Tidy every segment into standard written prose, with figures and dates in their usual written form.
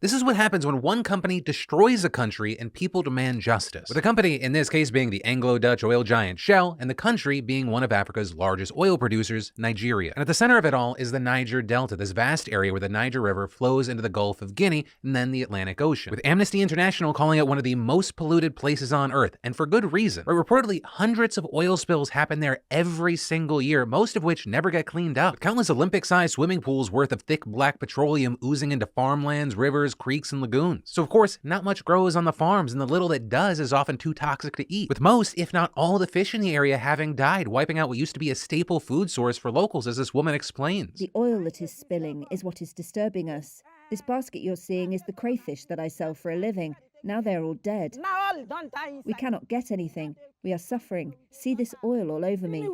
This is what happens when one company destroys a country and people demand justice. With the company, in this case, being the Anglo-Dutch oil giant Shell, and the country being one of Africa's largest oil producers, Nigeria. And at the center of it all is the Niger Delta, this vast area where the Niger River flows into the Gulf of Guinea and then the Atlantic Ocean, with Amnesty International calling it one of the most polluted places on Earth, and for good reason. Right, reportedly, hundreds of oil spills happen there every single year, most of which never get cleaned up. With countless Olympic-sized swimming pools worth of thick black petroleum oozing into farmlands, rivers, creeks, and lagoons. So of course, not much grows on the farms, and the little that does is often too toxic to eat, with most, if not all, the fish in the area having died, wiping out what used to be a staple food source for locals, as this woman explains. The oil that is spilling is what is disturbing us. This basket you're seeing is the crayfish that I sell for a living. Now they're all dead. We cannot get anything. We are suffering. See this oil all over me.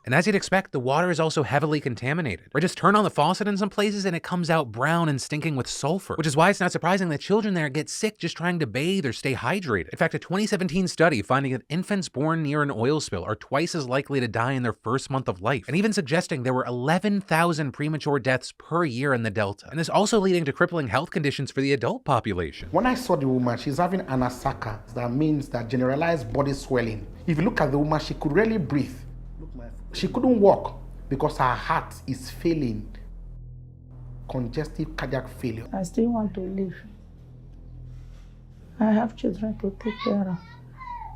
And as you'd expect, the water is also heavily contaminated. Right, just turn on the faucet in some places and it comes out brown and stinking with sulfur, which is why it's not surprising that children there get sick just trying to bathe or stay hydrated. In fact, a 2017 study finding that infants born near an oil spill are twice as likely to die in their first month of life, and even suggesting there were 11,000 premature deaths per year in the Delta. And this also leading to crippling health conditions for the adult population. When I saw the woman, she's having anasaka. That means that generalized body swelling. If you look at the woman, she could rarely breathe. She couldn't walk because her heart is failing. Congestive cardiac failure. I still want to live. I have children to take care of.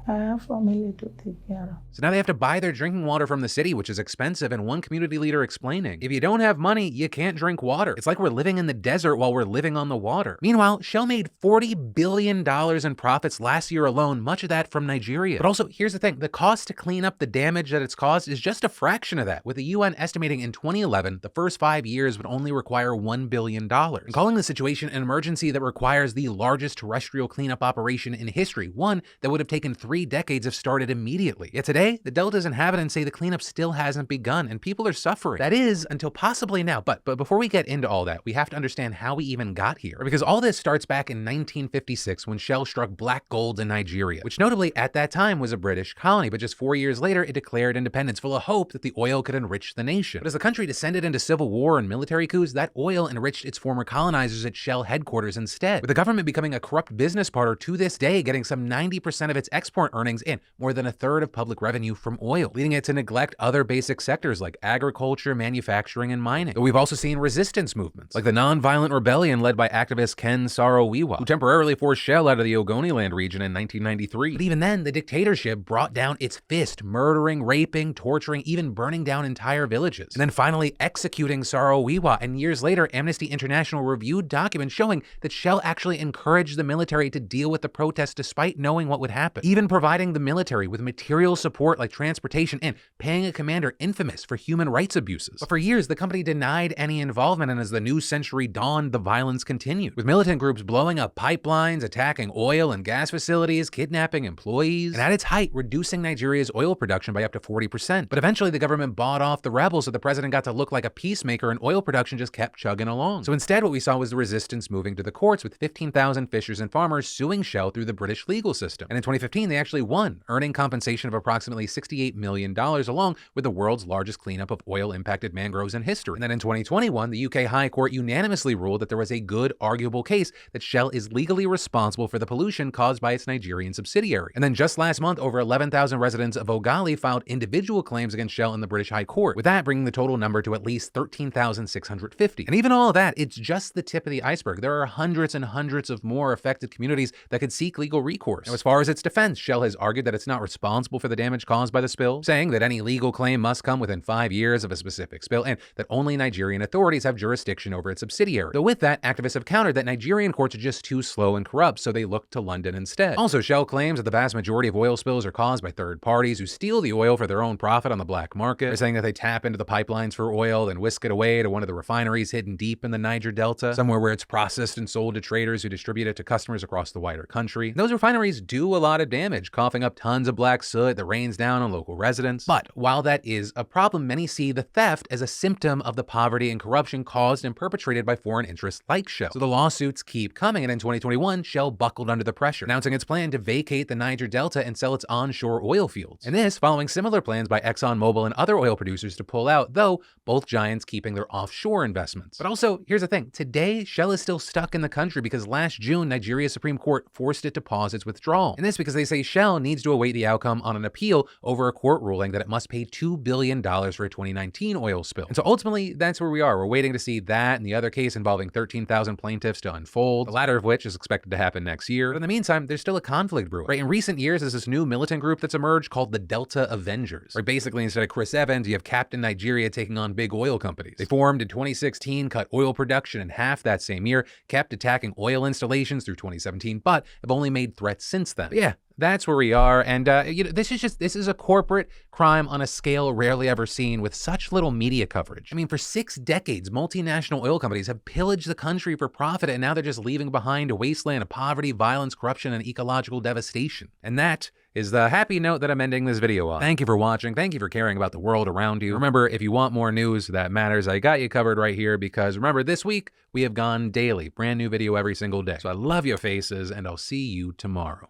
I have family to take care of. So now they have to buy their drinking water from the city, which is expensive, and one community leader explaining, if you don't have money, you can't drink water. It's like we're living in the desert while we're living on the water. Meanwhile, Shell made $40 billion in profits last year alone, much of that from Nigeria. But also, here's the thing, the cost to clean up the damage that it's caused is just a fraction of that, with the UN estimating in 2011, the first 5 years would only require $1 billion. And calling the situation an emergency that requires the largest terrestrial cleanup operation in history, one that would have taken 3 decades if started immediately. Yet today, the Delta's inhabitants say the cleanup still hasn't begun, and people are suffering. That is, until possibly now. But before we get into all that, we have to understand how we even got here. Because all this starts back in 1956 when Shell struck black gold in Nigeria, which notably at that time was a British colony, but just 4 years later, it declared independence full of hope that the oil could enrich the nation. But as the country descended into civil war and military coups, that oil enriched its former colonizers at Shell headquarters instead, with the government becoming a corrupt business partner to this day, getting some 90% of its export earnings and more than a third of public revenue from oil, leading it to neglect other basic sectors like agriculture, manufacturing, and mining. But we've also seen resistance movements, like the non-violent rebellion led by activist Ken Saro-Wiwa, who temporarily forced Shell out of the Ogoniland region in 1993. But even then, the dictatorship brought down its fist, murdering, raping, torturing, even burning down entire villages, and then finally executing Saro-Wiwa. And years later, Amnesty International reviewed documents showing that Shell actually encouraged the military to deal with the protests despite knowing what would happen, even providing the military with material support like transportation and paying a commander infamous for human rights abuses. But for years, the company denied any involvement, and as the new century dawned, the violence continued, with militant groups blowing up pipelines, attacking oil and gas facilities, kidnapping employees, and at its height, reducing Nigeria's oil production by up to 40%. But eventually, the government bought off the rebels, so the president got to look like a peacemaker, and oil production just kept chugging along. So instead, what we saw was the resistance moving to the courts, with 15,000 fishers and farmers suing Shell through the British legal system. And in 2015, they actually won, earning compensation of approximately $68 million, along with the world's largest cleanup of oil-impacted mangroves in history. And then in 2021, the UK High Court unanimously ruled that there was a good, arguable case that Shell is legally responsible for the pollution caused by its Nigerian subsidiary. And then just last month, over 11,000 residents of Ogali filed individual claims against Shell in the British High Court, with that bringing the total number to at least 13,650. And even all of that, it's just the tip of the iceberg. There are hundreds and hundreds of more affected communities that could seek legal recourse. Now, as far as its defense, Shell has argued that it's not responsible for the damage caused by the spill, saying that any legal claim must come within 5 years of a specific spill, and that only Nigerian authorities have jurisdiction over its subsidiary. Though with that, activists have countered that Nigerian courts are just too slow and corrupt, so they look to London instead. Also, Shell claims that the vast majority of oil spills are caused by third parties who steal the oil for their own profit on the black market. They're saying that they tap into the pipelines for oil and whisk it away to one of the refineries hidden deep in the Niger Delta, somewhere where it's processed and sold to traders who distribute it to customers across the wider country. And those refineries do a lot of damage, damage, coughing up tons of black soot that rains down on local residents. But while that is a problem, many see the theft as a symptom of the poverty and corruption caused and perpetrated by foreign interests like Shell. So the lawsuits keep coming, and in 2021, Shell buckled under the pressure, announcing its plan to vacate the Niger Delta and sell its onshore oil fields. And this following similar plans by ExxonMobil and other oil producers to pull out, though both giants keeping their offshore investments. But also, here's the thing. Today, Shell is still stuck in the country because last June, Nigeria's Supreme Court forced it to pause its withdrawal. And this because they say Shell needs to await the outcome on an appeal over a court ruling that it must pay $2 billion for a 2019 oil spill. And so ultimately, that's where we are. We're waiting to see that and the other case involving 13,000 plaintiffs to unfold, the latter of which is expected to happen next year. But in the meantime, there's still a conflict brewing. Right? In recent years, there's this new militant group that's emerged called the Delta Avengers. Right? Basically, instead of Chris Evans, you have Captain Nigeria taking on big oil companies. They formed in 2016, cut oil production in half that same year, kept attacking oil installations through 2017, but have only made threats since then. But yeah, that's where we are. And this is a corporate crime on a scale rarely ever seen with such little media coverage. I mean, for 6 decades, multinational oil companies have pillaged the country for profit, and now they're just leaving behind a wasteland of poverty, violence, corruption, and ecological devastation. And that is the happy note that I'm ending this video on. Thank you for watching. Thank you for caring about the world around you. Remember, if you want more news that matters, I got you covered right here, because remember, this week we have gone daily. Brand new video every single day. So I love your faces, and I'll see you tomorrow.